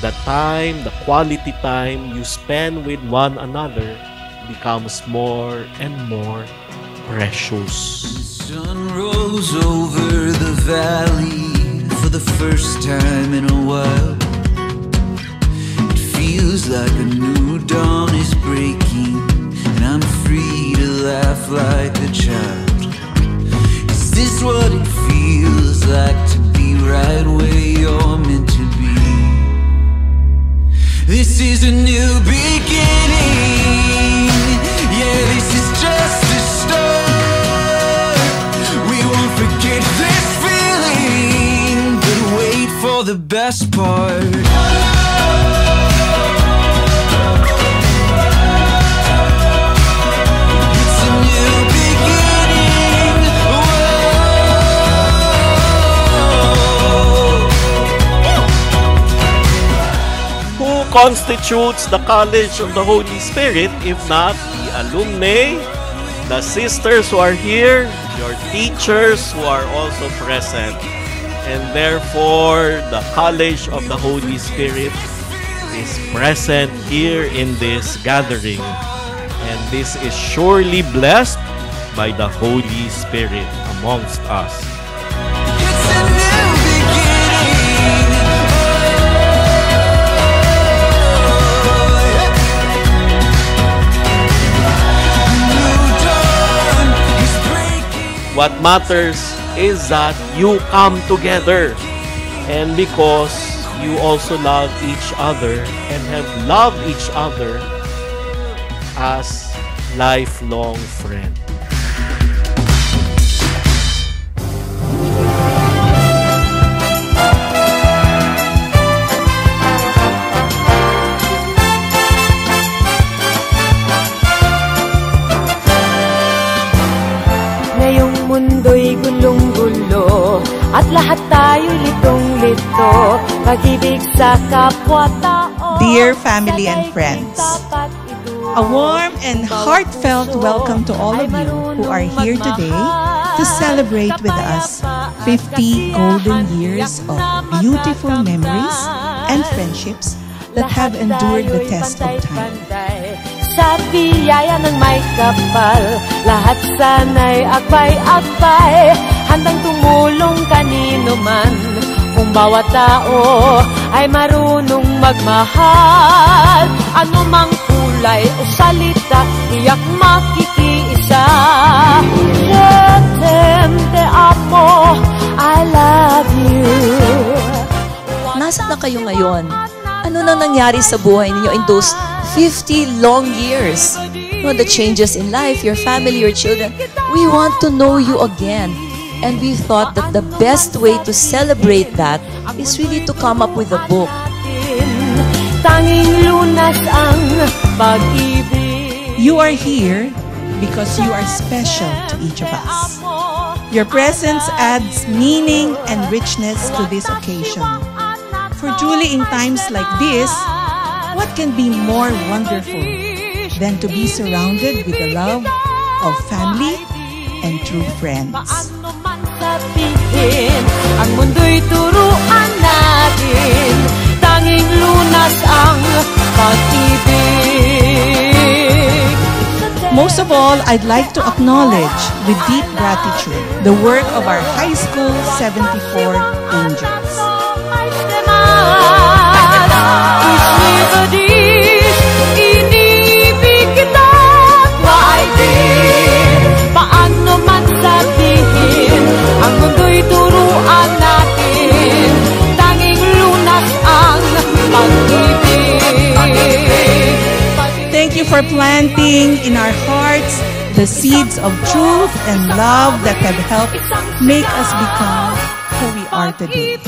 the time, the quality time you spend with one another becomes more and more precious. The sun rose over the valley for the first time in a while. It feels like a new dawn is breaking, and I'm free to laugh like a child. Is this what it feels like to be right where you're meant to be? This is a new beginning. Yeah, this is just a start. We won't forget this feeling, but wait for the best part. It's a new beginning. Who constitutes the College of the Holy Spirit if not the alumni, the sisters who are here, your teachers who are also present? And therefore, the College of the Holy Spirit is present here in this gathering. And this is surely blessed by the Holy Spirit amongst us. It's a new beginning. New dawn is breaking. What matters is that you come together, and because you also love each other and have loved each other as lifelong friends. Ngayong mundo'y gulong-gulo at lahat tayo litong-lito, pag-ibig sa kapwa-tao. Dear family and friends, a warm and heartfelt welcome to all of you who are here today to celebrate with us 50 golden years of beautiful memories and friendships that have endured the test of time. Sa biyaya ng may kapal, lahat sana'y akbay-akbay, handang tumulong kanino man, kung bawat tao ay marunong magmahal. Ano mang kulay o salita, tiyak makikiisa. Je t'aime, te amo, I love you. Nasaan na kayo ngayon? Ano nang nangyari sa buhay ninyo in those 50 long years? You know, the changes in life, your family, your children. We want to know you again. And we thought that the best way to celebrate that is really to come up with a book. Tanging lunas ang pag-ibig. You are here because you are special to each of us. Your presence adds meaning and richness to this occasion. For truly in times like this, what can be more wonderful than to be surrounded with the love of family and true friends? Paano man sabihin, ang mundo'y turuan natin, tanging lunas ang pag-ibig. Most of all, I'd like to acknowledge with deep gratitude the work of our High School 74 Angels. Paano man sabihin, ang mundo'y turuan natin, tanging lunas ang pag-ibig. Thank you for planting in our hearts the seeds of truth and love that have helped make us become who we are today.